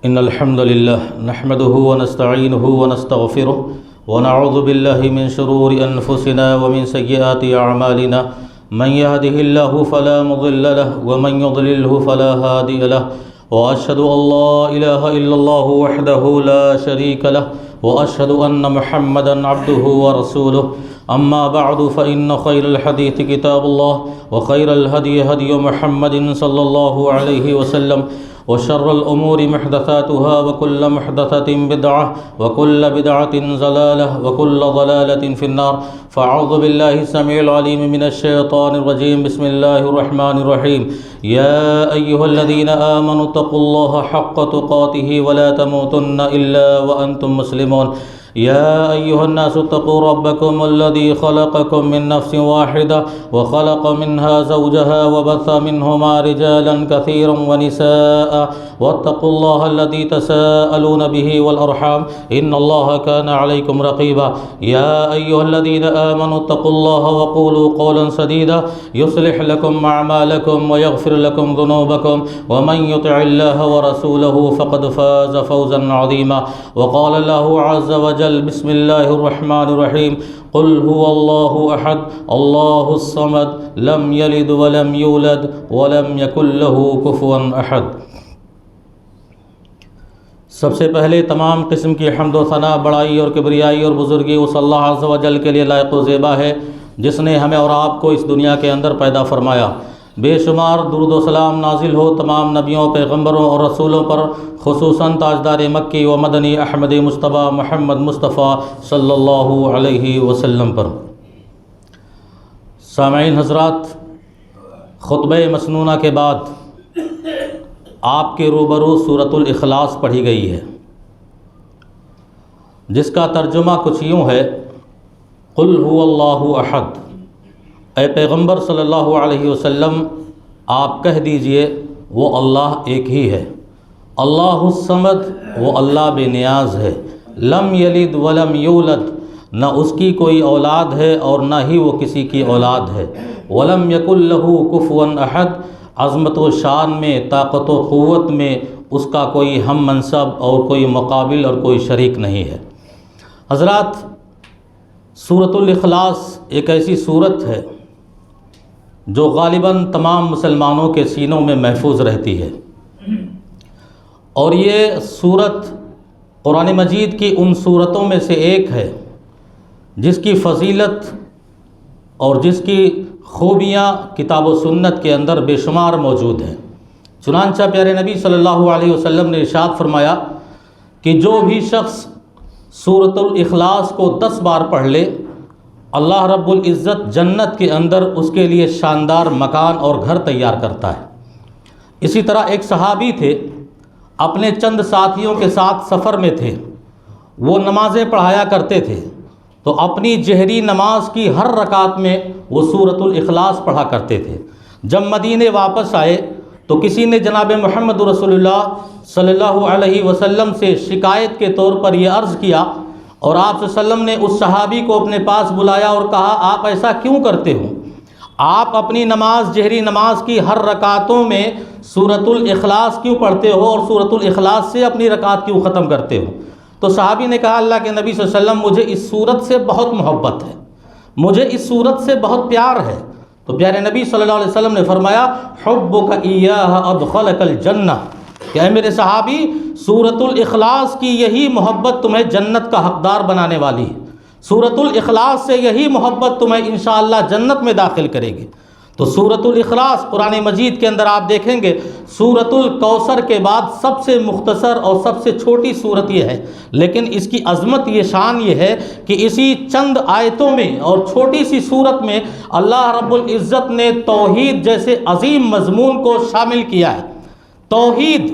إن الحمد لله نحمده ونستعينه ونستغفره ونعوذ بالله من شرور أنفسنا ومن سيئات أعمالنا من يهده الله فلا مضل له ومن يضلله فلا هادي له وأشهد أن لا إله إلا الله وحده لا شريك له وأشهد أن محمدا عبده ورسوله أما بعد فإن خير الحديث كتاب الله وخير الهدي هدي محمد صلى الله عليه وسلم وشر الأمور محدثاتها وكل محدثة بدعة وكل بدعة ضلالة وكل ضلالة في النار فأعوذ بالله السميع العليم من الشيطان الرجيم بسم الله الرحمن الرحيم يا أيها الذين آمنوا اتقوا الله حق تقاته ولا تموتن إلا وأنتم مسلمون يا أيها الناس اتقوا ربكم الذي خلقكم من نفس واحدة وخلق منها زوجها وبث منهما رجالا كثيرا ونساء واتقوا الله الذي تساءلون به والأرحام إن الله كان عليكم رقيبا يا أيها الذين آمنوا اتقوا الله وقولوا قولا سديدا يصلح لكم أعمالكم ويغفر لكم ذنوبكم ومن يطع الله ورسوله فقد فاز فوزا عظيما وقال الله عز وجل بسم الله الرحمن الرحيم قل هو الله أحد الله الصمد لم يلد ولم يولد ولم يكن له كفوا أحد۔ سب سے پہلے تمام قسم کی حمد و ثنا، بڑائی اور کبریائی اور بزرگی اس اللہ عز و جل کے لیے لائق و زیبا ہے جس نے ہمیں اور آپ کو اس دنیا کے اندر پیدا فرمایا۔ بے شمار درود و سلام نازل ہو تمام نبیوں، پیغمبروں اور رسولوں پر، خصوصاً تاجدار مکی و مدنی احمد مصطفیٰ محمد مصطفیٰ صلی اللہ علیہ وسلم پر۔ سامعین حضرات، خطبہ مسنونہ کے بعد آپ کے روبرو سورۃ الاخلاص پڑھی گئی ہے، جس کا ترجمہ کچھ یوں ہے: قل هو اللہ احد، اے پیغمبر صلی اللہ علیہ وسلم آپ کہہ دیجئے وہ اللہ ایک ہی ہے۔ اللہ الصمد، وہ اللہ بے نیاز ہے۔ لم یلد ولم یولد، نہ اس کی کوئی اولاد ہے اور نہ ہی وہ کسی کی اولاد ہے۔ ولم یکن لہ کفوا احد، عظمت و شان میں، طاقت و قوت میں اس کا کوئی ہم منصب اور کوئی مقابل اور کوئی شریک نہیں ہے۔ حضرات، سورۃ الاخلاص ایک ایسی سورت ہے جو غالباً تمام مسلمانوں کے سینوں میں محفوظ رہتی ہے، اور یہ سورت قرآن مجید کی ان سورتوں میں سے ایک ہے جس کی فضیلت اور جس کی خوبیاں کتاب و سنت کے اندر بے شمار موجود ہیں۔ چنانچہ پیارے نبی صلی اللہ علیہ وسلم نے ارشاد فرمایا کہ جو بھی شخص سورۃ الاخلاص کو 10 بار پڑھ لے، اللہ رب العزت جنت کے اندر اس کے لیے شاندار مکان اور گھر تیار کرتا ہے۔ اسی طرح ایک صحابی تھے، اپنے چند ساتھیوں کے ساتھ سفر میں تھے، وہ نمازیں پڑھایا کرتے تھے، تو اپنی جہری نماز کی ہر رکعت میں وہ سورۃ الاخلاص پڑھا کرتے تھے۔ جب مدینے واپس آئے تو کسی نے جناب محمد رسول اللہ صلی اللہ علیہ وسلم سے شکایت کے طور پر یہ عرض کیا، اور آپ صلی اللہ علیہ وسلم نے اس صحابی کو اپنے پاس بلایا اور کہا آپ ایسا کیوں کرتے ہو؟ آپ اپنی نماز، جہری نماز کی ہر رکعتوں میں سورۃ الاخلاص کیوں پڑھتے ہو اور سورۃ الاخلاص سے اپنی رکعت کیوں ختم کرتے ہو؟ تو صحابی نے کہا اللہ کے نبی صلی اللہ علیہ وسلم مجھے اس سورت سے بہت محبت ہے، مجھے اس سورت سے بہت پیار ہے۔ تو پیارے نبی صلی اللہ علیہ وسلم نے فرمایا حبک ایاہ ادخلک الجنہ، کہ اے میرے صحابی، سورۃ الاخلاص کی یہی محبت تمہیں جنت کا حقدار بنانے والی ہے، سورۃ الاخلاص سے یہی محبت تمہیں انشاءاللہ جنت میں داخل کرے گی۔ تو سورۃ الاخلاص قرآن مجید کے اندر آپ دیکھیں گے سورۃ الکوثر کے بعد سب سے مختصر اور سب سے چھوٹی سورت یہ ہے، لیکن اس کی عظمت، یہ شان یہ ہے کہ اسی چند آیتوں میں اور چھوٹی سی سورت میں اللہ رب العزت نے توحید جیسے عظیم مضمون کو شامل کیا ہے۔ توحید،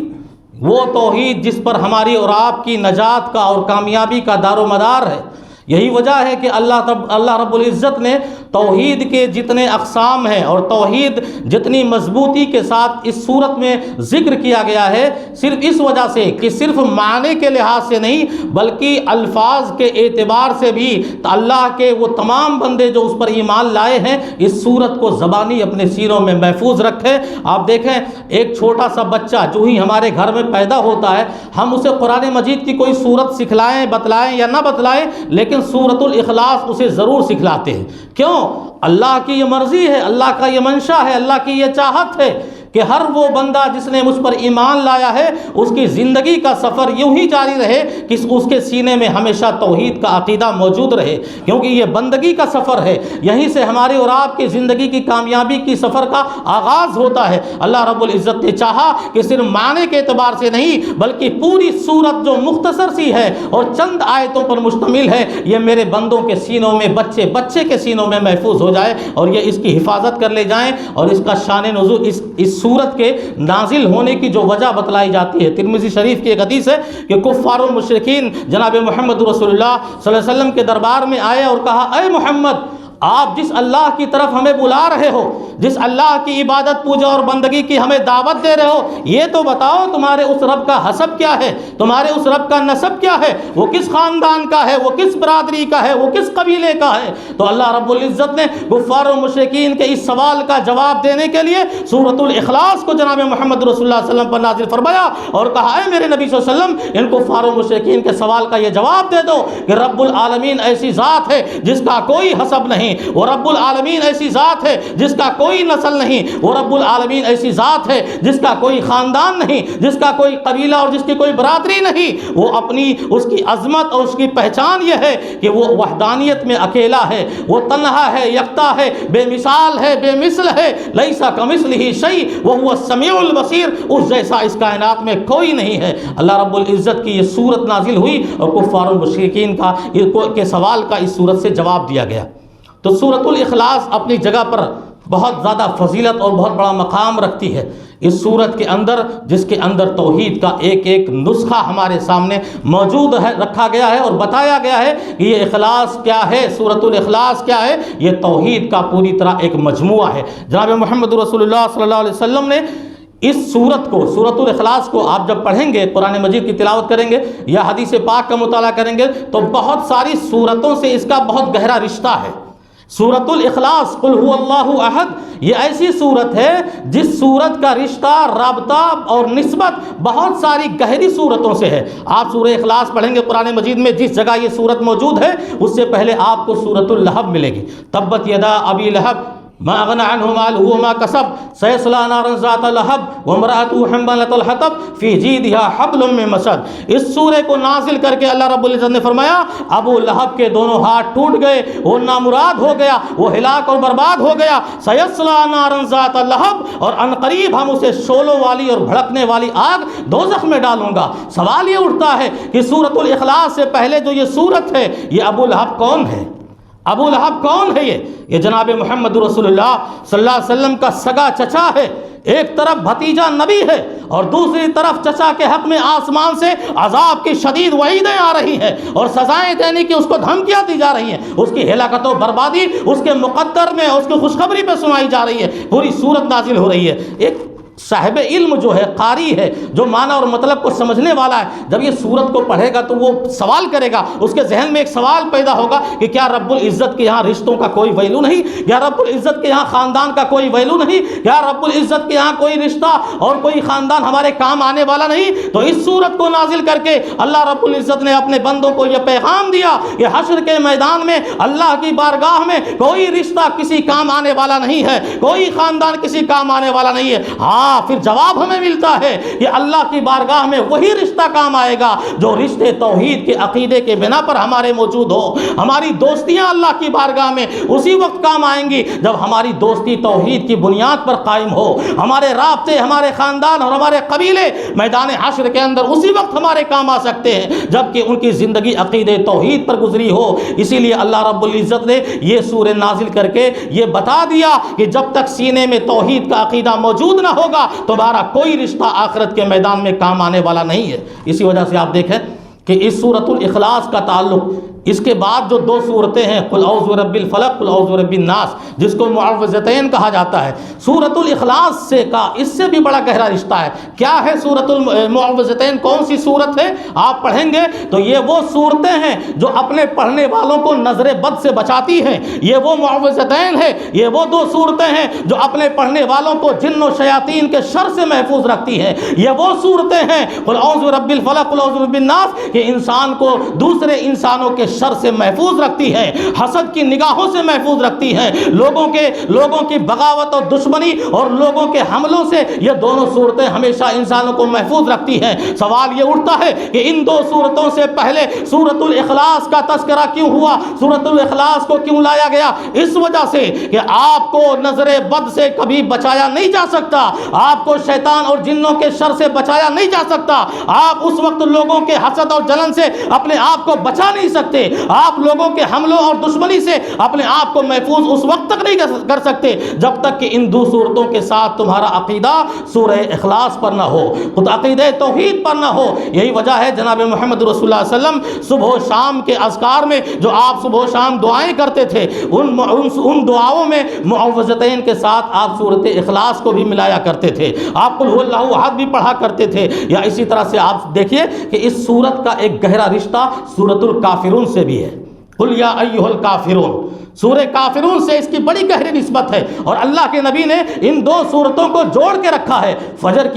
وہ توحید جس پر ہماری اور آپ کی نجات کا اور کامیابی کا دار و مدار ہے، یہی وجہ ہے کہ اللہ رب العزت نے توحید کے جتنے اقسام ہیں اور توحید جتنی مضبوطی کے ساتھ اس صورت میں ذکر کیا گیا ہے، صرف اس وجہ سے کہ صرف معنی کے لحاظ سے نہیں بلکہ الفاظ کے اعتبار سے بھی اللہ کے وہ تمام بندے جو اس پر ایمان لائے ہیں اس صورت کو زبانی اپنے سینوں میں محفوظ رکھیں۔ آپ دیکھیں ایک چھوٹا سا بچہ جو ہی ہمارے گھر میں پیدا ہوتا ہے، ہم اسے قرآن مجید کی کوئی صورت سکھلائیں، بتلائیں یا نہ بتلائیں، لیکن سورۃ الاخلاص اسے ضرور سکھلاتے ہیں۔ کیوں؟ اللہ کی یہ مرضی ہے، اللہ کا یہ منشا ہے، اللہ کی یہ چاہت ہے کہ ہر وہ بندہ جس نے مجھ پر ایمان لایا ہے اس کی زندگی کا سفر یوں ہی جاری رہے کہ اس کے سینے میں ہمیشہ توحید کا عقیدہ موجود رہے، کیونکہ یہ بندگی کا سفر ہے، یہیں سے ہمارے اور آپ کی زندگی کی کامیابی کی سفر کا آغاز ہوتا ہے۔ اللہ رب العزت نے چاہا کہ صرف معنی کے اعتبار سے نہیں بلکہ پوری صورت جو مختصر سی ہے اور چند آیتوں پر مشتمل ہے یہ میرے بندوں کے سینوں میں بچے کے سینوں میں محفوظ ہو جائے اور یہ اس کی حفاظت کر لے جائیں۔ اور اس کا شان نزول اس سورت کے نازل ہونے کی جو وجہ بتلائی جاتی ہے، ترمذی شریف کی ایک حدیث ہے کہ کفار و مشرکین جناب محمد رسول اللہ صلی اللہ علیہ وسلم کے دربار میں آئے اور کہا، اے محمد، آپ جس اللہ کی طرف ہمیں بلا رہے ہو، جس اللہ کی عبادت پوجا اور بندگی کی ہمیں دعوت دے رہے ہو، یہ تو بتاؤ تمہارے اس رب کا حسب کیا ہے، تمہارے اس رب کا نسب کیا ہے، وہ کس خاندان کا ہے، وہ کس برادری کا ہے، وہ کس قبیلے کا ہے۔ تو اللہ رب العزت نے کفار و مشرکین کے اس سوال کا جواب دینے کے لیے سورۃ الاخلاص کو جناب محمد رسول اللہ صلی اللہ علیہ وسلم پر نازل فرمایا اور کہا، اے میرے نبی صلی اللہ علیہ وسلم، ان کفار و مشرکین کے سوال کا یہ جواب دے دو کہ رب العالمین ایسی ذات ہے جس کا کوئی حسب نہیں، وہ رب العالمین ایسی ذات ہے جس کا کوئی نسل نہیں، وہ رب العالمین ایسی ذات ہے جس کا کوئی خاندان نہیں، جس کا کوئی قبیلہ اور جس کی کوئی برادری نہیں، وہ اپنی اس کی عظمت اور اس کی پہچان یہ ہے کہ وہ وحدانیت میں اکیلا ہے، وہ تنہا ہے، یکتا ہے، بے مثال ہے، بے مثل ہے، لیس کمثلہ شیء وہو السمیع البصیر، اس جیسا اس کائنات میں کوئی نہیں ہے۔ اللہ رب العزت کی یہ صورت نازل ہوئی اور کفار و مشرکین کے سوال کا اس صورت سے جواب دیا گیا۔ تو سورۃ الاخلاص اپنی جگہ پر بہت زیادہ فضیلت اور بہت بڑا مقام رکھتی ہے۔ اس سورت کے اندر جس کے اندر توحید کا ایک ایک نسخہ ہمارے سامنے موجود ہے، رکھا گیا ہے اور بتایا گیا ہے کہ یہ اخلاص کیا ہے، سورۃ الاخلاص کیا ہے، یہ توحید کا پوری طرح ایک مجموعہ ہے۔ جناب محمد رسول اللہ صلی اللہ علیہ وسلم نے اس سورت کو، سورۃ الاخلاص کو آپ جب پڑھیں گے، قرآن مجید کی تلاوت کریں گے یا حدیث پاک کا مطالعہ کریں گے تو بہت ساری سورتوں سے اس کا بہت گہرا رشتہ ہے۔ سورۃ الاخلاص قل هو اللہ احد یہ ایسی صورت ہے جس صورت کا رشتہ، رابطہ اور نسبت بہت ساری گہری صورتوں سے ہے۔ آپ سورہ اخلاص پڑھیں گے قرآن مجید میں، جس جگہ یہ صورت موجود ہے اس سے پہلے آپ کو سورۃ اللہب ملے گی، تبت یدا ابی لہب ما اغنى عنه ماله وما كسب سيصلى نارا ذات لهب وامرأته حمالة الحطب في جيدها حبل من مسد۔ اس سورے کو نازل کر کے اللہ رب العزت نے فرمایا ابو لہب کے دونوں ہاتھ ٹوٹ گئے، وہ نامراد ہو گیا، وہ ہلاک اور برباد ہو گیا۔ سيصلى نارا ذات لهب اور ان قریب ہم اسے شعلوں والی اور بھڑکنے والی آگ دوزخ میں ڈالوں گا۔ سوال یہ اٹھتا ہے کہ سورۃ الاخلاص سے پہلے جو یہ سورت ہے یہ ابو لہب کون ہے؟ ابو لہب کون ہے؟ یہ جناب محمد رسول اللہ صلی اللہ علیہ وسلم کا سگا چچا ہے۔ ایک طرف بھتیجا نبی ہے اور دوسری طرف چچا کے حق میں آسمان سے عذاب کی شدید وعیدیں آ رہی ہیں اور سزائیں دینے کی اس کو دھمکیاں دی جا رہی ہیں، اس کی ہلاکت و بربادی اس کے مقدر میں، اس کی خوشخبری پہ سنائی جا رہی ہے، پوری صورت نازل ہو رہی ہے۔ ایک صاحب علم جو ہے، قاری ہے، جو معنی اور مطلب کو سمجھنے والا ہے، جب یہ سورت کو پڑھے گا تو وہ سوال کرے گا، اس کے ذہن میں ایک سوال پیدا ہوگا کہ کیا رب العزت کے یہاں رشتوں کا کوئی ویلو نہیں؟ کیا رب العزت کے یہاں خاندان کا کوئی ویلو نہیں؟ کیا رب العزت کے یہاں کوئی رشتہ اور کوئی خاندان ہمارے کام آنے والا نہیں؟ تو اس سورت کو نازل کر کے اللہ رب العزت نے اپنے بندوں کو یہ پیغام دیا کہ حشر کے میدان میں اللہ کی بارگاہ میں کوئی رشتہ کسی کام آنے والا نہیں ہے، کوئی خاندان کسی کام آنے والا نہیں ہے۔ ہاں پھر جواب ہمیں ملتا ہے کہ اللہ کی بارگاہ میں وہی رشتہ کام آئے گا جو رشتے توحید کے عقیدے کے بنا پر ہمارے موجود ہو۔ ہماری دوستیاں اللہ کی بارگاہ میں اسی وقت کام آئیں گی جب ہماری دوستی توحید کی بنیاد پر قائم ہو۔ ہمارے رابطے، ہمارے خاندان اور ہمارے قبیلے میدان حشر کے اندر اسی وقت ہمارے کام آ سکتے ہیں جبکہ ان کی زندگی عقیدے توحید پر گزری ہو۔ اسی لیے اللہ رب العزت نے یہ سورہ نازل کر کے یہ بتا دیا کہ جب تک سینے میں توحید کا عقیدہ موجود نہ ہوگا تمہارا کوئی رشتہ آخرت کے میدان میں کام آنے والا نہیں ہے۔ اسی وجہ سے آپ دیکھیں کہ اس سورۃ الاخلاص کا تعلق اس کے بعد جو 2 صورتیں ہیں قل اعوذ برب الفلق قل اعوذ برب الناس، جس کو معوذتین کہا جاتا ہے، سورۃ الاخلاص سے کا اس سے بھی بڑا گہرا رشتہ ہے۔ کیا ہے سورۃ المعوذتین؟ کون سی صورت ہے؟ آپ پڑھیں گے تو یہ وہ صورتیں ہیں جو اپنے پڑھنے والوں کو نظر بد سے بچاتی ہیں۔ یہ وہ معوذتین ہے، یہ وہ 2 صورتیں ہیں جو اپنے پڑھنے والوں کو جن و شیاطین کے شر سے محفوظ رکھتی ہیں۔ یہ وہ صورتیں ہیں قل اعوذ برب الفلق قل اعوذ برب الناس کہ انسان کو دوسرے انسانوں کے شر سے محفوظ رکھتی ہے، حسد کی نگاہوں سے محفوظ رکھتی ہے، لوگوں کی بغاوت اور دشمنی اور لوگوں کے حملوں سے یہ دونوں صورتیں ہمیشہ انسانوں کو محفوظ رکھتی ہیں۔ سوال یہ اٹھتا ہے کہ ان 2 صورتوں سے پہلے سورۃ الاخلاص کا تذکرہ کیوں ہوا؟ سورۃ الاخلاص کو کیوں لایا گیا؟ اس وجہ سے کہ آپ کو نظر بد سے کبھی بچایا نہیں جا سکتا، آپ کو شیطان اور جنوں کے شر سے بچایا نہیں جا سکتا، آپ اس وقت لوگوں کے حسد اور جلن سے اپنے آپ کو بچا نہیں سکتے، آپ لوگوں کے حملوں اور دشمنی سے اپنے آپ کو محفوظ اس وقت تک نہیں کر سکتے جب تک کہ ان 2 صورتوں کے ساتھ تمہارا عقیدہ سورہ اخلاص پر نہ ہو، خود عقیدہ توحید پر نہ ہو۔ یہی وجہ ہے جناب محمد رسول اللہ صلی اللہ علیہ وسلم صبح و شام کے اذکار میں جو آپ صبح و شام دعائیں کرتے تھے، ان دعاؤں میں معوذتین کے ساتھ آپ سورۃ اخلاص کو بھی ملایا کرتے تھے، آپ قل هو اللہ احد بھی پڑھا کرتے تھے۔ یا اسی طرح سے آپ دیکھیے کہ اس سورت کا ایک گہرا رشتہ سورۃ الکافرون سے بھی ہے۔ قل یا ایھا الکافرون، سورہ کافرون سے اس کی بڑی گہری نسبت ہے، اور اللہ کے نبی نے ان 2 صورتوں کو جوڑ کے رکھا ہے۔ فجر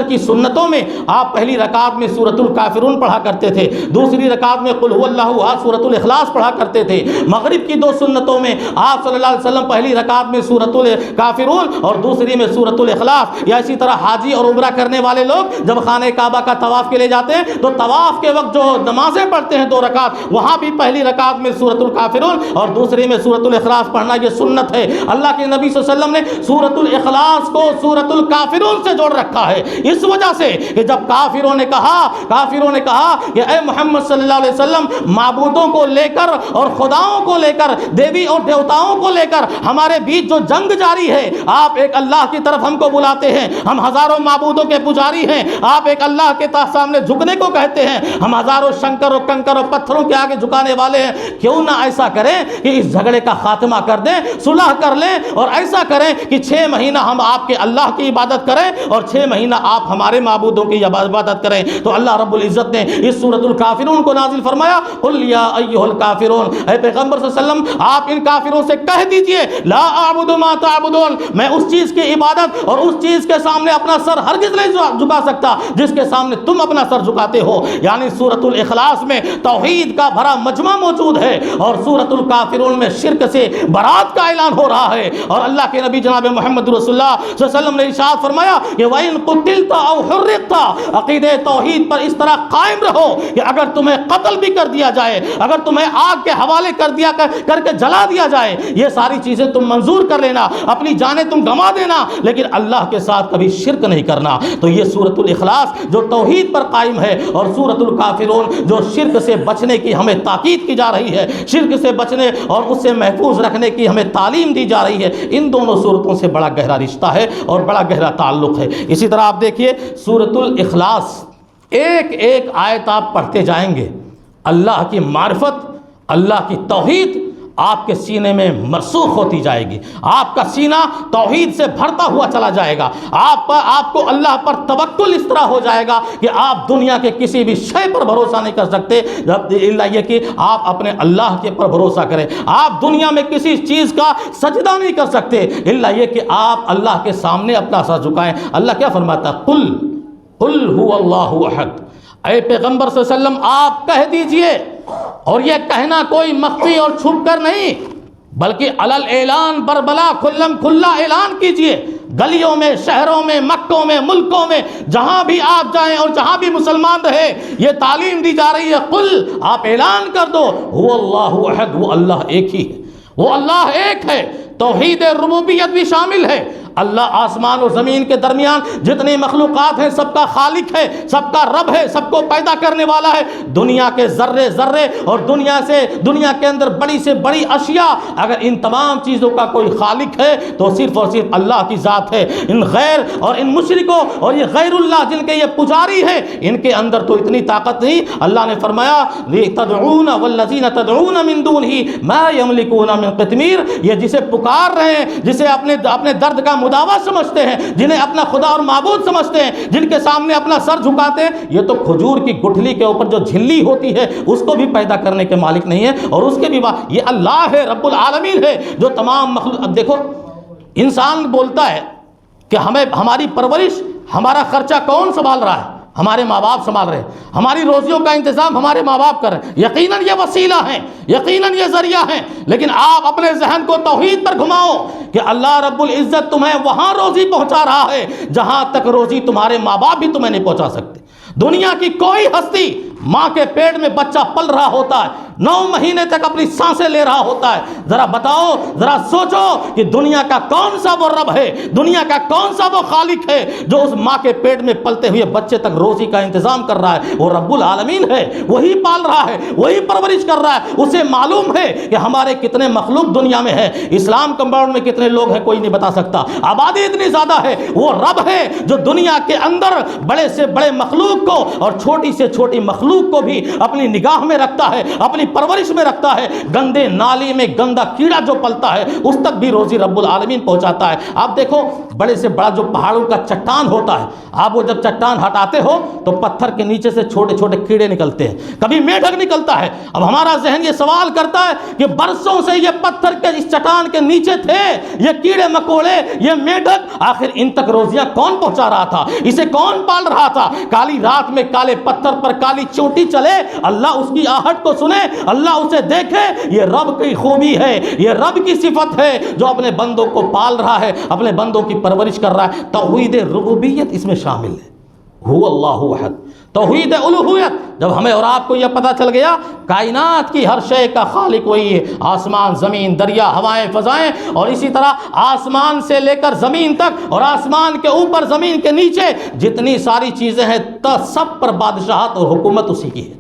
کی سنتوں میں آپ پہلی رکعت میں سورۃ الکافرون پڑھا کرتے تھے، دوسری رکعت میں قل هو اللہ احد سورۃ الاخلاص پڑھا کرتے تھے۔ مغرب کی 2 سنتوں میں آپ صلی اللہ علیہ وسلم پہلی رکعت میں سورۃ الکافرون اور دوسری میں سورۃ الاخلاص۔ یا اسی طرح حاجی اور عمرہ کرنے والے لوگ جب خانہ کعبہ کا طواف کے لیے جاتے ہیں تو طواف کے وقت جو نمازیں پڑھتے ہیں 2 رکعت، وہاں بھی پہلی رکعت میں سورۃ الکافرون اور دوسری میں سورۃ الاخلاص پڑھنا یہ سنت ہے۔ اللہ کے نبی صلی اللہ علیہ وسلم نے سورۃ الاخلاص کو سورۃ الکافرون سے جوڑ رکھا ہے، اس وجہ سے کہ جب کافروں نے کہا کہ اے محمد صلی اللہ علیہ وسلم، معبودوں کو لے کر اور خداؤں کو لے کر، دیوی اور دیوتاؤں کو لے کر ہمارے بیچ جو جنگ جاری ہے، آپ ایک اللہ کی طرف ہم کو بلاتے ہیں، ہم ہزاروں معبودوں کے پجاری ہیں، آپ ایک اللہ کے سامنے جھکنے کو کہتے ہیں، ہم ہزاروں شنکر اور کنکر اور پتھروں کے آگے جھکانے والے ہیں، کیوں نہ ایسا کریں کہ اس جھگڑے کا خاتمہ کر دیں، صلح کر لیں، اور ایسا کریں کہ 6 مہینہ ہم آپ کے اللہ کی عبادت کریں اور 6 مہینہ آپ ہمارے معبودوں کی عبادت کریں۔ تو اللہ رب العزت نے اس سورۃ الکافرون کو نازل فرمایا، قل یا ایھا الکافرون، اے پیغمبر صلی اللہ علیہ وسلم آپ ان کافروں سے کہہ دیجئے لا اعبد ما تعبدون، میں اس چیز کی عبادت اور اس چیز کے سامنے اپنا سر ہرگز نہیں جھکا سکتا جس کے سامنے تم اپنا سر جھکاتے ہو۔ یعنی سورۃ الاخلاص میں توحید کا بھرا مجمع موجود ہے، اور سورۃ الکافرون میں شرک سے برات کا اعلان ہو رہا ہے۔ اور اللہ کے نبی جناب محمد رسول اللہ صلی اللہ علیہ وسلم نے ارشاد فرمایا کہ وَإِن قُتِلْتَ أَوْ حُرِّقْتَ، عقیدہ توحید پر اس طرح قائم رہو کہ اگر تمہیں قتل بھی کر دیا جائے، اگر تمہیں آگ کے حوالے کر کے جلا دیا جائے، یہ ساری چیزیں تم منظور کر لینا، اپنی جانیں تم گنوا دینا، لیکن اللہ کے ساتھ کبھی شرک نہیں کرنا۔ تو یہ سورۃ الاخلاص جو توحید پر قائم ہے، اور سورۃ الکافرون جو شرک سے بچنے کی ہمیں تاکید کی جا رہی ہے، شرک سے بچنے اور اس سے محفوظ رکھنے کی ہمیں تعلیم دی جا رہی ہے، ان دونوں صورتوں سے بڑا گہرا رشتہ ہے اور بڑا گہرا تعلق ہے۔ اسی طرح آپ دیکھیے سورۃ الاخلاص، ایک آیت آپ پڑھتے جائیں گے، اللہ کی معرفت، اللہ کی توحید آپ کے سینے میں مرسوخ ہوتی جائے گی، آپ کا سینہ توحید سے بھرتا ہوا چلا جائے گا، آپ کو اللہ پر توکل اس طرح ہو جائے گا کہ آپ دنیا کے کسی بھی شے پر بھروسہ نہیں کر سکتے الا یہ کہ آپ اپنے اللہ کے پر بھروسہ کریں۔ آپ دنیا میں کسی چیز کا سجدہ نہیں کر سکتے الا یہ کہ آپ اللہ کے سامنے اپنا سر جھکائیں۔ اللہ کیا فرماتا ہے؟ قل هو اللہ احد، اے پیغمبر صلی اللہ علیہ وسلم آپ کہہ دیجئے، اور یہ کہنا کوئی مخفی اور چھپ کر نہیں بلکہ علل اعلان بربلا کھلا اعلان کیجئے، گلیوں میں، شہروں میں، مکوں میں، ملکوں میں، جہاں بھی آپ جائیں اور جہاں بھی مسلمان رہے، یہ تعلیم دی جا رہی ہے، قل آپ اعلان کر دو هو اللہ احد، وہ اللہ ایک ہی ہے، وہ اللہ ایک ہے۔ توحید ربوبیت بھی شامل ہے، اللہ آسمان و زمین کے درمیان جتنی مخلوقات ہیں سب کا خالق ہے، سب کا رب ہے، سب کو پیدا کرنے والا ہے۔ دنیا کے ذرے ذرے اور دنیا کے اندر بڑی سے بڑی اشیاء، اگر ان تمام چیزوں کا کوئی خالق ہے تو صرف اور صرف اللہ کی ذات ہے۔ ان غیر اور ان مشرکوں اور یہ غیر اللہ جن کے یہ پجاری ہیں، ان کے اندر تو اتنی طاقت نہیں۔ اللہ نے فرمایا تدعون والذین تدعون من دونہ ما یملکون من قطمیر، یہ جسے پکار رہے ہیں، جسے اپنے درد کا مداوا سمجھتے ہیں، جنہیں اپنا خدا اور معبود سمجھتے ہیں، جن کے سامنے اپنا سر جھکاتے ہیں، یہ تو کھجور کی گٹھلی کے اوپر جو جھلی ہوتی ہے اس کو بھی پیدا کرنے کے مالک نہیں ہے، اور اس کے بھی یہ اللہ ہے، رب العالمین ہے جو تمام مخلوق۔ اب دیکھو انسان بولتا ہے کہ ہماری پرورش، ہمارا خرچہ کون سنبھال رہا ہے؟ ہمارے ماں باپ سنبھال رہے ہیں، ہماری روزیوں کا انتظام ہمارے ماں باپ کر رہے ہیں۔ یقیناً یہ وسیلہ ہیں، یقیناً یہ ذریعہ ہیں، لیکن آپ اپنے ذہن کو توحید پر گھماؤ کہ اللہ رب العزت تمہیں وہاں روزی پہنچا رہا ہے جہاں تک روزی تمہارے ماں باپ بھی تمہیں نہیں پہنچا سکتے۔ دنیا کی کوئی ہستی ماں کے پیٹ میں بچہ پل رہا ہوتا ہے، 9 مہینے تک اپنی سانسیں لے رہا ہوتا ہے، ذرا بتاؤ، ذرا سوچو کہ دنیا کا کون سا وہ رب ہے، دنیا کا کون سا وہ خالق ہے جو اس ماں کے پیٹ میں پلتے ہوئے بچے تک روزی کا انتظام کر رہا ہے؟ وہ رب العالمین ہے، وہی پال رہا ہے، وہی پرورش کر رہا ہے۔ اسے معلوم ہے کہ ہمارے کتنے مخلوق دنیا میں ہے، اسلام کمپاؤنڈ میں کتنے لوگ ہیں کوئی نہیں بتا سکتا، آبادی اتنی زیادہ ہے۔ وہ رب ہے جو دنیا کے اندر بڑے سے بڑے مخلوق کو اور چھوٹی سے چھوٹی مخلوق کو بھی اپنی نگاہ میں رکھتا ہے، اپنی پرورش میں رکھتا ہے۔ گندے نالی میں گندا کیڑا جو پلتا ہے اس تک بھی روزی رب العالمین پہنچاتا ہے۔ آپ دیکھو بڑے سے بڑا جو پہاڑوں کا چٹان ہوتا ہے، آپ وہ جب چٹان ہٹاتے ہو تو پتھر کے نیچے سے چھوٹے چھوٹے کیڑے نکلتے ہیں، کبھی میڈک نکلتا ہے۔ اب ہمارا ذہن یہ سوال کرتا ہے کہ برسوں سے یہ پتھر کے اس چٹان کے نیچے تھے، یہ کیڑے مکوڑے، یہ میڈک، آخر ان تک روزیاں کون پہنچا رہا تھا؟ اسے کون پال رہا تھا؟ کالی رات میں کالے پتھر پر کالی چوٹی چلے، اللہ اس کی آہٹ کو سنے، اللہ اسے دیکھے۔ یہ رب کی خوبی ہے، یہ رب کی صفت ہے جو اپنے بندوں کو پال رہا ہے، اپنے بندوں کی پرورش کر رہا ہے۔ توحید ربوبیت اس میں شامل ہے، هو اللہ احد۔ توحید الوہیت جب ہمیں اور آپ کو یہ پتہ چل گیا کائنات کی ہر شے کا خالق وہی ہے، آسمان، زمین، دریا، ہوائیں، فضائیں، اور اسی طرح آسمان سے لے کر زمین تک، اور آسمان کے اوپر زمین کے نیچے جتنی ساری چیزیں ہیں سب پر بادشاہت اور حکومت اسی کی ہے۔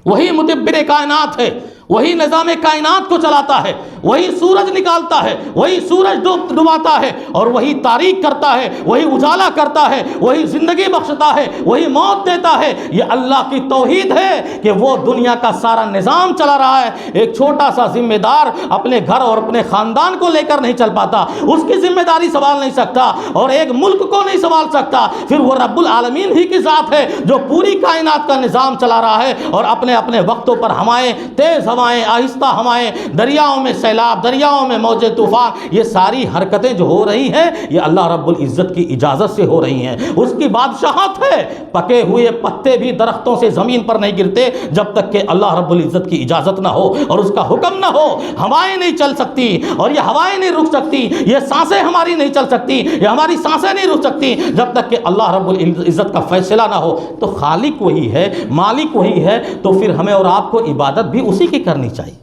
وہی مدبر کائنات ہے، وہی نظام کائنات کو چلاتا ہے، وہی سورج نکالتا ہے، وہی سورج ڈباتا ہے، اور وہی تاریک کرتا ہے، وہی اجالا کرتا ہے، وہی زندگی بخشتا ہے، وہی موت دیتا ہے۔ یہ اللہ کی توحید ہے کہ وہ دنیا کا سارا نظام چلا رہا ہے۔ ایک چھوٹا سا ذمہ دار اپنے گھر اور اپنے خاندان کو لے کر نہیں چل پاتا، اس کی ذمہ داری سنبھال نہیں سکتا، اور ایک ملک کو نہیں سنبھال سکتا، پھر وہ رب العالمین ہی کی ذات ہے جو پوری کائنات کا نظام چلا رہا ہے، اور اپنے اپنے وقتوں پر ہوائیں، تیز ہوائیں، آہستہ ہوائیں، دریاؤں میں سیلاب، دریاؤں میں موج طوفان، یہ ساری حرکتیں جو ہو رہی ہیں یہ اللہ رب العزت کی اجازت سے ہو رہی ہیں، اس کی بادشاہت ہے۔ پکے ہوئے پتے بھی درختوں سے زمین پر نہیں گرتے جب تک کہ اللہ رب العزت کی اجازت نہ ہو اور اس کا حکم نہ ہو۔ ہوائیں نہیں چل سکتی، اور یہ ہوائیں نہیں رک سکتی، یہ سانسیں ہماری نہیں چل سکتی، یہ ہماری سانسیں نہیں رک سکتی جب تک کہ اللہ رب العزت کا فیصلہ نہ ہو۔ تو خالق وہی ہے، مالک وہی ہے، تو پھر ہمیں اور آپ کو عبادت بھی اسی کی کرنی چاہیے،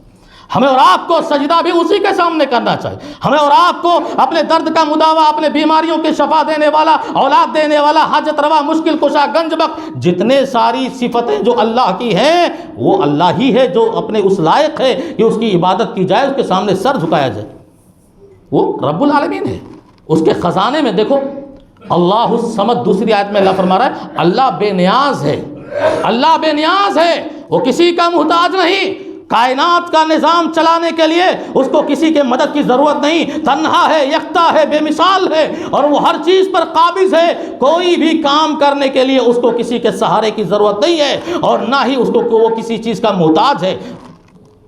ہمیں اور آپ کو سجدہ بھی اسی کے سامنے کرنا چاہیے، ہمیں اور آپ کو اپنے درد کا مداوا، اپنے بیماریوں کی شفا دینے والا، اولاد دینے والا، حاجت روا، مشکل کشا، گنج بخش، جتنے ساری صفتیں جو اللہ کی ہیں وہ اللہ ہی ہے جو اپنے اس لائق ہے کہ اس کی عبادت کی جائے، اس کے سامنے سر جھکایا جائے۔ وہ رب العالمین ہے، اس کے خزانے میں دیکھو اللہ الصمد، دوسری آیت میں اللہ فرما رہا ہے اللہ بے نیاز ہے، اللہ بے نیاز ہے، وہ کسی کا محتاج نہیں، کائنات کا نظام چلانے کے لیے اس کو کسی کے مدد کی ضرورت نہیں، تنہا ہے، یکتا ہے، بے مثال ہے، اور وہ ہر چیز پر قابض ہے، کوئی بھی کام کرنے کے لیے اس کو کسی کے سہارے کی ضرورت نہیں ہے، اور نہ ہی اس کو وہ کسی چیز کا محتاج ہے۔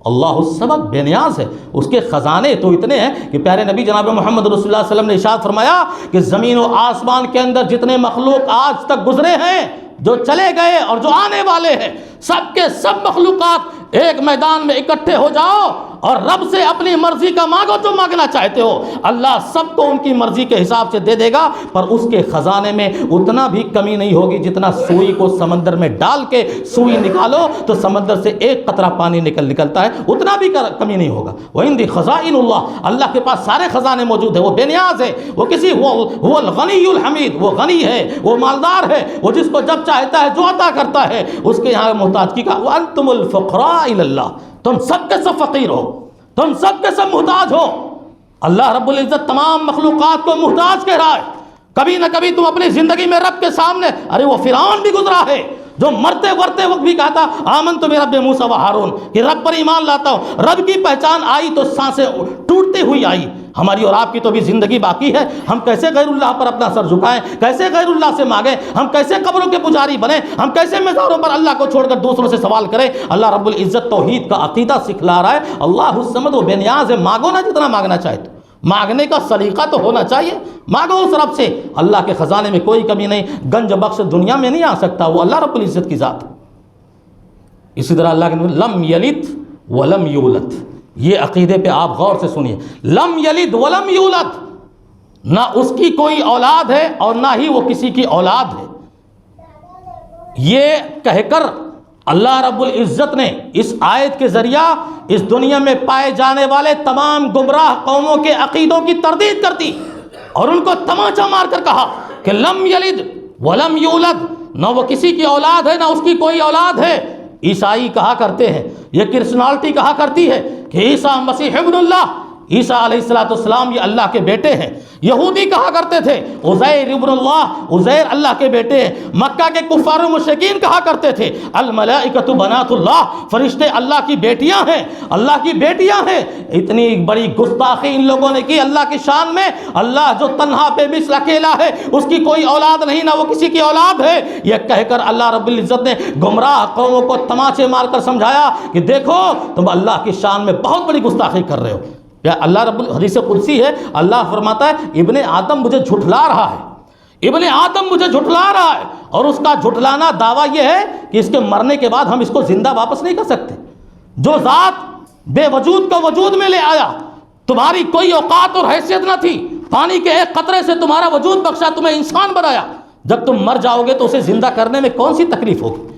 اللہ الصمد بے نیاز ہے، اس کے خزانے تو اتنے ہیں کہ پیارے نبی جناب محمد رسول اللہ صلی اللہ علیہ وسلم نے ارشاد فرمایا کہ زمین و آسمان کے اندر جتنے مخلوق آج تک گزرے ہیں، جو چلے گئے اور جو آنے والے ہیں، سب کے سب مخلوقات ایک میدان میں اکٹھے ہو جاؤ اور رب سے اپنی مرضی کا مانگو جو مانگنا چاہتے ہو، اللہ سب کو ان کی مرضی کے حساب سے دے دے گا، پر اس کے خزانے میں اتنا بھی کمی نہیں ہوگی جتنا سوئی کو سمندر میں ڈال کے سوئی نکالو تو سمندر سے ایک قطرہ پانی نکلتا ہے، اتنا بھی کمی نہیں ہوگا۔ وَعِندِي خَزَائِنُ اللَّهِ، اللہ کے پاس سارے خزانے موجود ہیں، وہ بے نیاز ہے، وہ وہ الغنی الحمید، وہ غنی ہے، وہ مالدار ہے، وہ جس کو جب چاہتا ہے جو عطا کرتا ہے، اس کے یہاں محتاجگی کا وَأَنْتُمُ الْفُقَرَاءُ إِلَى اللَّهِ، تم سب کے سب فقیر ہو، تم سب کے سب محتاج ہو۔ اللہ رب العزت تمام مخلوقات کو محتاج کہہ رہا ہے۔ کبھی نہ کبھی تم اپنی زندگی میں رب کے سامنے، ارے وہ فرعون بھی گزرا ہے جو مرتے ورتے وقت بھی کہتا آمنت برب موسیٰ و ہارون، کہ رب پر ایمان لاتا ہوں۔ رب کی پہچان آئی تو سانسیں ٹوٹتے ہوئی آئی۔ ہماری اور آپ کی تو بھی زندگی باقی ہے، ہم کیسے غیر اللہ پر اپنا سر جھکائیں، کیسے غیر اللہ سے مانگیں، ہم کیسے قبروں کے پجاری بنیں، ہم کیسے مزاروں پر اللہ کو چھوڑ کر دوسروں سے سوال کریں۔ اللہ رب العزت توحید کا عقیدہ سکھلا رہا ہے۔ اللہ الصمد، وہ بے نیاز ہے، مانگو نا جتنا مانگنا چاہتے، مانگنے کا سلیقہ تو ہونا چاہیے، مانگو اس رب سے۔ اللہ کے خزانے میں کوئی کمی نہیں، گنج بخش دنیا میں نہیں آ سکتا، وہ اللہ رب العزت کی ذات ہے۔ اسی طرح اللہ کے لم یلد ولم یولد، یہ عقیدے پہ آپ غور سے سنیے، لم یلد ولم یولد، نہ اس کی کوئی اولاد ہے اور نہ ہی وہ کسی کی اولاد ہے۔ یہ کہہ کر اللہ رب العزت نے اس آیت کے ذریعہ اس دنیا میں پائے جانے والے تمام گمراہ قوموں کے عقیدوں کی تردید کر دی اور ان کو تماچا مار کر کہا کہ لم یلد ولم یولد، نہ وہ کسی کی اولاد ہے نہ اس کی کوئی اولاد ہے۔ عیسائی کہا کرتے ہیں، یہ کرسچنالٹی کہا کرتی ہے کہ عیسیٰ مسیح ابن اللہ، عیسیٰ علیہ السلام یہ اللہ کے بیٹے ہیں۔ یہودی کہا کرتے تھے عزیر ابن اللہ، عزیر اللہ کے بیٹے ہیں۔ مکہ کے کفار و مشرکین کہا کرتے تھے الملائکۃ بنات اللہ، فرشتے اللہ کی بیٹیاں ہیں، اللہ کی بیٹیاں ہیں۔ اتنی بڑی گستاخی ان لوگوں نے کی اللہ کی شان میں۔ اللہ جو تنہا بے مثل اکیلا ہے، اس کی کوئی اولاد نہیں، نہ وہ کسی کی اولاد ہے، یہ کہہ کر اللہ رب العزت نے گمراہ قوموں کو تماچے مار کر سمجھایا کہ دیکھو تم اللہ کی شان میں بہت بڑی گستاخی کر رہے ہو۔ یا اللہ رب الحدیث قدسی ہے، اللہ فرماتا ہے ابن آدم مجھے جھٹلا رہا ہے، ابن آدم مجھے جھٹلا رہا ہے، اور اس کا جھٹلانا دعویٰ یہ ہے کہ اس کے مرنے کے بعد ہم اس کو زندہ واپس نہیں کر سکتے۔ جو ذات بے وجود کو وجود میں لے آیا، تمہاری کوئی اوقات اور حیثیت نہ تھی، پانی کے ایک قطرے سے تمہارا وجود بخشا، تمہیں انسان بنایا، جب تم مر جاؤ گے تو اسے زندہ کرنے میں کون سی تکلیف ہوگی؟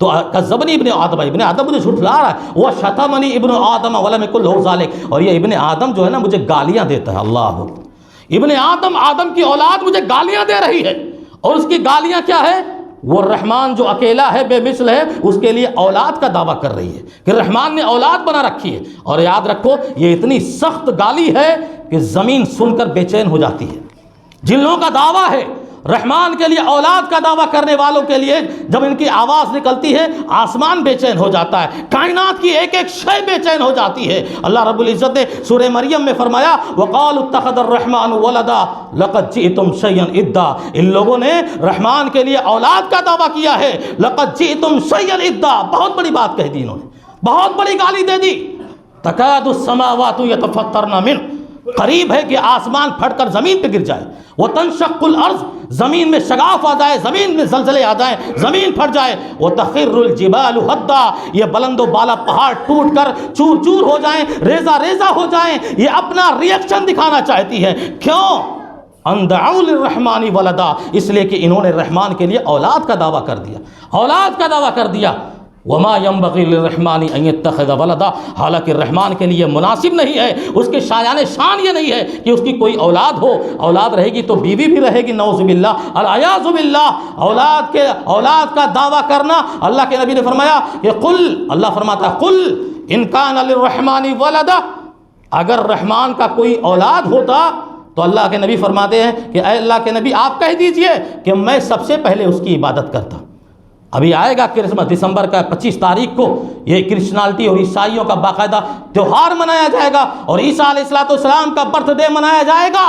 تو کذبنی ابن آدم، ابن آدم مجھے جھٹلا رہا ہے، وہ شتمنی ابن آدم ولم یکن لہ ذالک، اور یہ ابن آدم جو ہے نا مجھے گالیاں دیتا ہے۔ اللہ ابن آدم، آدم کی اولاد مجھے گالیاں دے رہی ہے، اور اس کی گالیاں کیا ہے؟ وہ رحمان جو اکیلا ہے، بے مثل ہے، اس کے لیے اولاد کا دعویٰ کر رہی ہے کہ رحمان نے اولاد بنا رکھی ہے۔ اور یاد رکھو یہ اتنی سخت گالی ہے کہ زمین سن کر بے چین ہو جاتی ہے۔ جن لوگوں کا دعویٰ ہے رحمان کے لیے اولاد کا دعویٰ کرنے والوں کے لیے جب ان کی آواز نکلتی ہے آسمان بے چین ہو جاتا ہے، کائنات کی ایک ایک شے بے چین ہو جاتی ہے۔ اللہ رب العزت نے سورہ مریم میں فرمایا وَقَالُوا اتَّخَذَ الرَّحْمَنُ وَلَدًا لَقَدْ جِئْتُمْ شَيْئًا إِدًّا، ان لوگوں نے رحمان کے لیے اولاد کا دعویٰ کیا ہے۔ لَقَدْ جِئْتُمْ شَيْئًا إِدًّا، بہت بڑی بات کہہ دی انہوں نے، بہت بڑی گالی دے دی۔ تَكَادُ السَّمَاوَاتُ يَتَفَطَّرْنَ مِنْهُ، قریب ہے کہ آسمان پھٹ کر زمین پہ گر جائے۔ وَتَنشَقُّ الْأَرْضُ، زمین میں شگاف آ جائے، زمین میں زلزلے آ جائیں، زمین پھٹ جائے۔ وَتَخِرُّ الْجِبَالُ هَدًّا، یہ بلند و بالا پہاڑ ٹوٹ کر چور چور ہو جائیں، ریزہ ریزہ ہو جائیں۔ یہ اپنا ریئیکشن دکھانا چاہتی ہے، کیوں؟ أَن دَعَوْا لِلرَّحْمَنِ وَلَدًا، اس لیے کہ انہوں نے رحمان کے لیے اولاد کا دعویٰ کر دیا، اولاد کا دعویٰ کر دیا۔ وما ينبغي للرحمن ان يتخذ ولدا، حالانکہ رحمان کے لیے مناسب نہیں ہے، اس کے شایان شان یہ نہیں ہے کہ اس کی کوئی اولاد ہو۔ اولاد رہے گی تو بیوی بھی رہے گی، نعوذ باللہ، العیاذ باللہ۔ اولاد کا دعویٰ کرنا، اللہ کے نبی نے فرمایا کہ قل، اللہ فرماتا ہے قل ان کان للرحمن ولدا، اگر رحمان کا کوئی اولاد ہوتا تو اللہ کے نبی فرماتے ہیں کہ اے اللہ کے نبی آپ کہہ دیجئے کہ میں سب سے پہلے اس کی عبادت کرتا۔ ابھی آئے گا کرسمس، دسمبر کا 25 تاریخ کو یہ کرسچنالٹی اور عیسائیوں کا باقاعدہ تہوار منایا جائے گا، اور عیسیٰ علیہ السلام کا برتھ ڈے منایا جائے گا،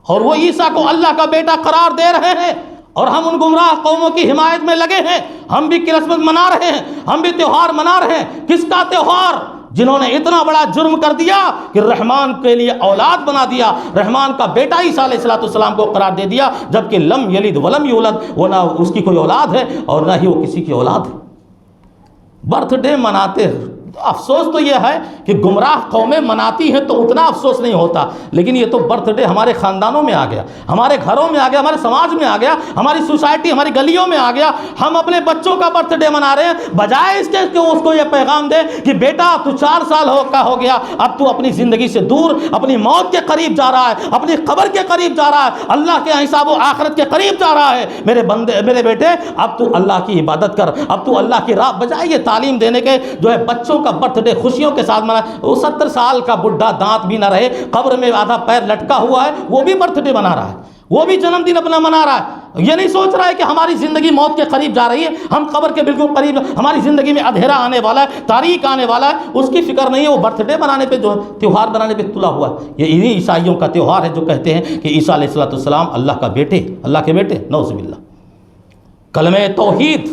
اور وہ عیسیٰ کو اللہ کا بیٹا قرار دے رہے ہیں، اور ہم ان گمراہ قوموں کی حمایت میں لگے ہیں۔ ہم بھی کرسمس منا رہے ہیں، ہم بھی تہوار منا رہے ہیں۔ کس کا تہوار؟ جنہوں نے اتنا بڑا جرم کر دیا کہ رحمان کے لیے اولاد بنا دیا، رحمان کا بیٹا عیسیٰ علیہ السلام کو قرار دے دیا، جبکہ لم یلد ولم یولد، وہ نہ اس کی کوئی اولاد ہے اور نہ ہی وہ کسی کی اولاد ہے۔ برتھ ڈے مناتے افسوس تو یہ ہے کہ گمراہ قومیں مناتی ہیں تو اتنا افسوس نہیں ہوتا، لیکن یہ تو برتھ ڈے ہمارے خاندانوں میں آ گیا، ہمارے گھروں میں آ گیا، ہمارے سماج میں آ گیا، ہماری سوسائٹی ہماری گلیوں میں آ گیا۔ ہم اپنے بچوں کا برتھ ڈے منا رہے ہیں، بجائے اس کے کہ اس کو یہ پیغام دے کہ بیٹا تو 4 سال کا ہو گیا، اب تو اپنی زندگی سے دور، اپنی موت کے قریب جا رہا ہے، اپنی قبر کے قریب جا رہا ہے، اللہ کے حساب و آخرت کے قریب جا رہا ہے، میرے بندے، میرے بیٹے اب تو اللہ کی عبادت کر، اب تو اللہ کی راہ، بجائے یہ تعلیم دینے کے جو ہے بچوں کا برتھ ڈے خوشیوں کے ساتھ منا۔ وہ 70 سال کا بڈھا دانت بھی نہ رہے، قبر میں آدھا پیر لٹکا ہوا ہے، وہ بھی برتھ ڈے منا رہا ہے، وہ بھی جنم دن اپنا منا رہا ہے۔ یہ نہیں سوچ رہا ہے کہ ہماری زندگی موت کے قریب جا رہی ہے، ہم قبر کے بالکل قریب، ہماری زندگی میں اندھیرا آنے والا ہے، تاریک آنے والا ہے، اس کی فکر نہیں ہے۔ وہ برتھ ڈے منانے پہ، جو تہوار بنانے پہ تلا ہوا ہے۔ یہ انہی عیسائیوں کا تہوار ہے جو کہتے ہیں کہ عیسیٰ علیہ السلام اللہ کا بیٹے، اللہ کے بیٹے، نعوذ باللہ۔ کلمہ توحید،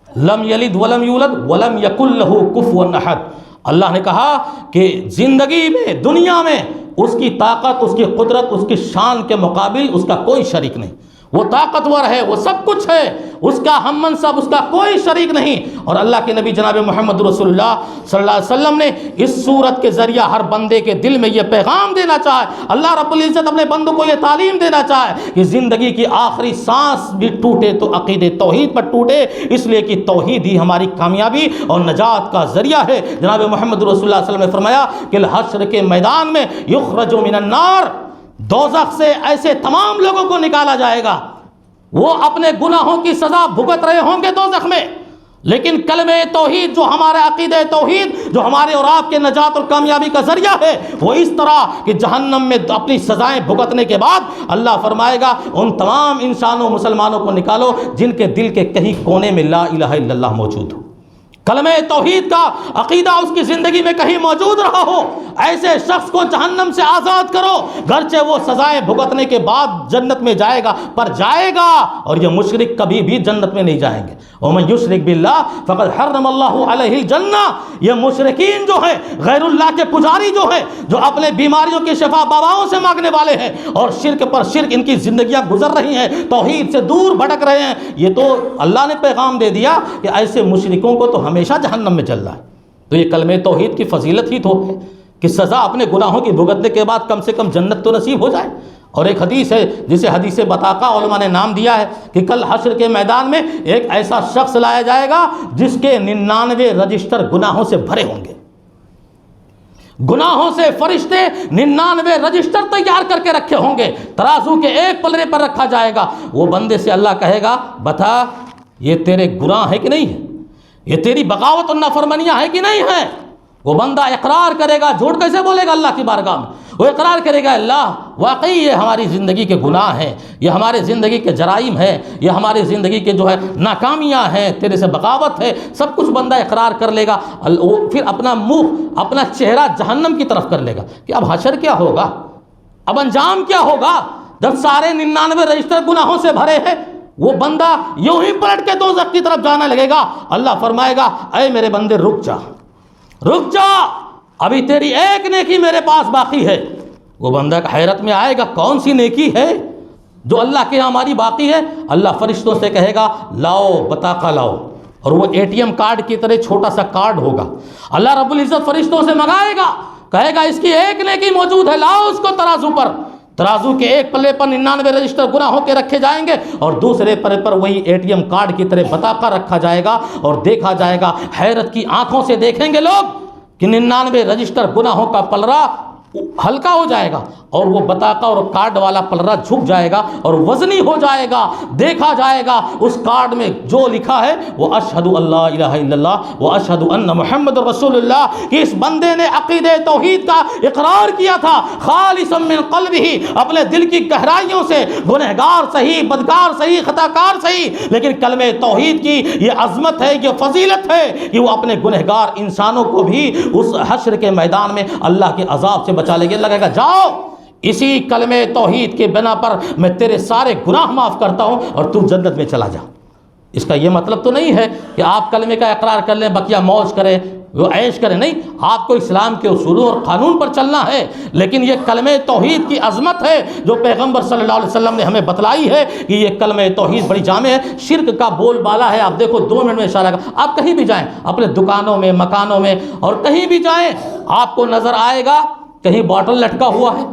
لم یلد ولم یولد ولم یکن لہ کفوا احد۔ اللہ نے کہا کہ زندگی میں، دنیا میں اس کی طاقت، اس کی قدرت، اس کی شان کے مقابل اس کا کوئی شریک نہیں۔ وہ طاقتور ہے، وہ سب کچھ ہے، اس کا ہم منصب، اس کا کوئی شریک نہیں۔ اور اللہ کے نبی جناب محمد رسول اللہ صلی اللہ علیہ وسلم نے اس صورت کے ذریعہ ہر بندے کے دل میں یہ پیغام دینا چاہے، اللہ رب العزت اپنے بندوں کو یہ تعلیم دینا چاہے کہ زندگی کی آخری سانس بھی ٹوٹے تو عقیدہ توحید پر ٹوٹے، اس لیے کہ توحید ہی ہماری کامیابی اور نجات کا ذریعہ ہے۔ جناب محمد رسول اللہ صلی اللہ علیہ وسلم نے فرمایا کہ حشر کے میدان میں یخرج من النار، دوزخ سے ایسے تمام لوگوں کو نکالا جائے گا، وہ اپنے گناہوں کی سزا بھگت رہے ہوں گے دوزخ میں، لیکن کلمہ توحید، جو ہمارا عقیدہ توحید، جو ہمارے اور آپ کے نجات اور کامیابی کا ذریعہ ہے، وہ اس طرح کہ جہنم میں اپنی سزائیں بھگتنے کے بعد اللہ فرمائے گا ان تمام انسانوں، مسلمانوں کو نکالو جن کے دل کے کہیں کونے میں لا الہ الا اللہ موجود ہو، کلمہ توحید کا عقیدہ اس کی زندگی میں کہیں موجود رہا ہو، ایسے شخص کو جہنم سے آزاد کرو، گرچہ وہ سزائیں بھگتنے کے بعد جنت میں جائے گا، پر جائے گا، اور یہ مشرک کبھی بھی جنت میں نہیں جائیں گے۔ وَمَن يُشْرِكْ بِاللَّهِ فَقَدْ حَرَّمَ اللَّهُ عَلَيْهِ الْجَنَّةَ۔ یہ مشرکین جو ہیں، غیر اللہ کے پجاری جو ہیں، جو اپنے بیماریوں کی شفا باباؤں سے مانگنے والے ہیں، اور شرک پر شرک ان کی زندگیاں گزر رہی ہیں، توحید سے دور بھٹک رہے ہیں، یہ تو اللہ نے پیغام دے دیا کہ ایسے مشرکوں کو تو ہمیشہ جہنم میں چل رہا ہے۔ تو یہ کلمہ توحید کی فضیلت ہی تو ہے کہ سزا اپنے گناہوں کی بھگتنے کے بعد کم سے کم جنت تو نصیب ہو جائے۔ اور ایک حدیث ہے جسے حدیث بطاقہ علماء نے نام دیا ہے کہ کل حشر کے میدان میں ایک ایسا شخص لایا جائے گا جس کے 99 رجسٹر گناہوں سے بھرے ہوں گے، گناہوں سے فرشتے 99 رجسٹر تیار کر کے رکھے ہوں گے، ترازو کے ایک پلڑے پر رکھا جائے گا۔ وہ بندے سے اللہ کہے گا بتا یہ تیرے گناہ ہے کہ نہیں ہے، یہ تیری بغاوت اور نافرمانیاں ہے کہ نہیں ہے؟ وہ بندہ اقرار کرے گا، جھوٹ کیسے بولے گا اللہ کی بارگاہ میں؟ وہ اقرار کرے گا اللہ واقعی یہ ہماری زندگی کے گناہ ہیں، یہ ہمارے زندگی کے جرائم ہیں، یہ ہماری زندگی کے جو ہے ناکامیاں ہیں، تیرے سے بغاوت ہے، سب کچھ بندہ اقرار کر لے گا۔ پھر اپنا منہ، اپنا چہرہ جہنم کی طرف کر لے گا کہ اب حشر کیا ہوگا، اب انجام کیا ہوگا جب سارے 99 رجسٹر گناہوں سے بھرے ہیں۔ وہ بندہ یوں ہی پلٹ کے دوزخ کی طرف جانے لگے گا۔ اللہ فرمائے گا اے میرے بندے رک جا، رک جا، ابھی تیری ایک نیکی میرے پاس باقی ہے۔ وہ بندہ حیرت میں آئے گا کون سی نیکی ہے جو اللہ کے یہاں ہماری باقی ہے؟ اللہ فرشتوں سے کہے گا لاؤ بطاقہ لاؤ، اور وہ ATM کارڈ کی طرح چھوٹا سا کارڈ ہوگا، اللہ رب العزت فرشتوں سے منگائے گا، کہے گا اس کی ایک نیکی موجود ہے، لاؤ اس کو ترازو پر۔ ترازو کے ایک پلے پر 99 رجسٹر گناہوں کے رکھے جائیں گے، اور دوسرے پلے پر وہی ATM کارڈ کی طرح بطاقہ رکھا جائے گا، اور دیکھا جائے گا، حیرت کی آنکھوں سے دیکھیں گے لوگ کہ 99 رجسٹر گناہوں کا پلڑا ہلکا ہو جائے گا، اور وہ بطاقہ اور کارڈ والا پلڑا جھک جائے گا اور وزنی ہو جائے گا۔ دیکھا جائے گا اس کارڈ میں جو لکھا ہے وہ اشہد اللہ الہ الا اللہ و اشہد ان محمد رسول اللہ، کہ اس بندے نے عقیدہ توحید کا اقرار کیا تھا خالصا من قلبہ، اپنے دل کی گہرائیوں سے، گنہگار صحیح، بدکار صحیح، خطاکار صحیح، لیکن کلمہ توحید کی یہ عظمت ہے، یہ فضیلت ہے کہ وہ اپنے گنہگار انسانوں کو بھی اس حشر کے میدان میں اللہ کے عذاب سے بچا لے گا۔ لگے گا جاؤ اسی کلمہ توحید کے بنا پر میں تیرے سارے گناہ معاف کرتا ہوں اور تو جنت میں چلا جا۔ اس کا یہ مطلب تو نہیں ہے کہ آپ کلمے کا اقرار کر لیں بقیہ موج کریں وہ عیش کریں، نہیں، آپ کو اسلام کے اصولوں اور قانون پر چلنا ہے۔ لیکن یہ کلمہ توحید کی عظمت ہے جو پیغمبر صلی اللہ علیہ وسلم نے ہمیں بتلائی ہے کہ یہ کلمہ توحید بڑی جامع ہے۔ شرک کا بول بالا ہے، آپ دیکھو 2 منٹ میں اشارہ کر، آپ کہیں بھی جائیں، اپنے دکانوں میں، مکانوں میں، اور کہیں بھی جائیں، آپ کو نظر آئے گا کہیں باٹل لٹکا ہوا ہے،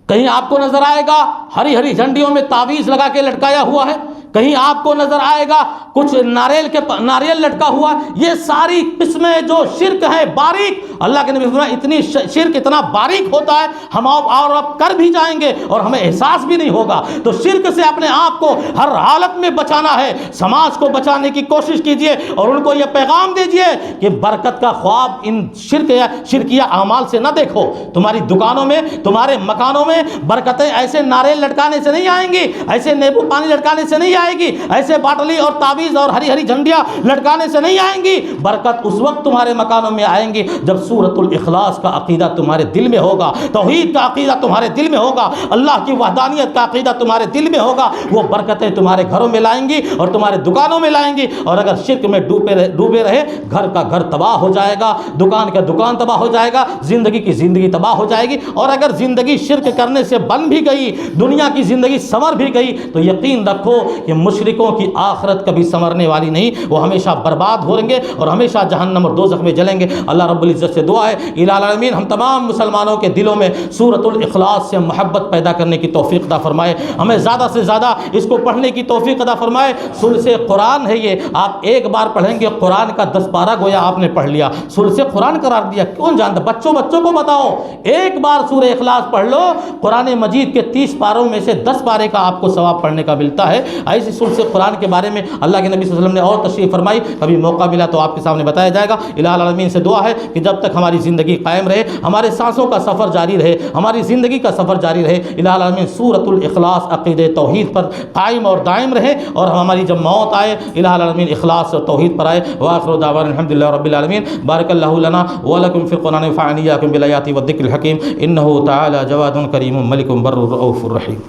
کہیں آپ کو نظر آئے گا ہری ہری جھنڈیوں میں تعویذ لگا کے لٹکایا ہوا ہے، کہیں آپ کو نظر آئے گا کچھ ناریل لٹکا ہوا۔ یہ ساری قسمیں جو شرک ہیں باریک، اللہ کے نبی فرمایا اتنی شرک اتنا باریک ہوتا ہے ہم اور اب کر بھی جائیں گے اور ہمیں احساس بھی نہیں ہوگا۔ تو شرک سے اپنے آپ کو ہر حالت میں بچانا ہے۔ سماج کو بچانے کی کوشش کیجئے اور ان کو یہ پیغام دیجئے کہ برکت کا خواب ان شرک یا شرکیہ اعمال سے نہ دیکھو۔ تمہاری دکانوں میں، تمہارے مکانوں میں برکتیں ایسے ناریل لٹکانے سے نہیں آئیں گی، ایسے نیبو پانی لٹکانے سے نہیں آئے گی، ایسے باٹلی اور تعویذ اور ہری ہری جھنڈیاں لٹکانے سے نہیں آئیں گی۔ برکت اس وقت تمہارے مکانوں میں آئیں گی جب سورۃ الاخلاص کا عقیدہ تمہارے دل میں ہوگا، توحید کا عقیدہ تمہارے دل میں ہوگا، اللہ کی وحدانیت کا عقیدہ تمہارے دل میں ہوگا۔ وہ برکتیں تمہارے گھروں میں لائیں گی اور تمہارے دکانوں میں لائیں گی۔ اور اگر شرک میں ڈوبے رہے، گھر کا گھر تباہ ہو جائے گا، دکان کا دکان تباہ ہو جائے گا، زندگی کی زندگی تباہ ہو جائے گی۔ اور اگر زندگی شرک کرنے سے بن بھی گئی، دنیا کی زندگی سنور بھی گئی، تو یقین رکھو کہ مشرکوں کی آخرت کبھی سنورنے والی نہیں، وہ ہمیشہ برباد ہو گے اور ہمیشہ جہنم اور دوزخ میں جلیں گے۔ اللہ رب العزت سے دعا ہے الہ العالمین ہم تمام مسلمانوں کے دلوں میں سورۃ الاخلاص سے محبت پیدا کرنے کی توفیق عطا فرمائے، ہمیں زیادہ سے زیادہ اس کو پڑھنے کی توفیق عطا فرمائے۔ ثلث قرآن ہے یہ، آپ ایک بار پڑھیں گے قرآن کا 10 پارہ گویا آپ نے پڑھ لیا، ثلث قرآن قرار دیا۔ کون جانتا؟ بچوں کو بتاؤ، ایک بار سورہ اخلاص پڑھ لو، قرآن مجید کے 30 پاروں میں سے 10 پارے کا آپ کو ثواب پڑھنے کا ملتا ہے۔ ایسی ثلث قرآن کے بارے میں اللہ کے نبی صلی اللہ علیہ وسلم نے اور تشریح فرمائی، کبھی موقع ملا تو آپ کے سامنے بتایا جائے گا۔ الہ العالمین سے دعا ہے کہ جب تک ہماری زندگی قائم رہے، ہمارے سانسوں کا سفر جاری رہے، ہماری زندگی کا سفر جاری رہے، الہ العالمین سورۃ الاخلاص عقیدہ توحید پر قائم اور دائم رہے، اور ہماری جب موت آئے الہ العالمین اخلاص اور توحید پر آئے۔ وآخر دعوانا الحمدللہ رب العالمین۔ بارک اللہ لنا ولکم فی القرآن ونفعنی وإیاکم بالآیات والذکر الحکیم، انہ تعالی جواد کریم ملک بر رؤوف رحیم۔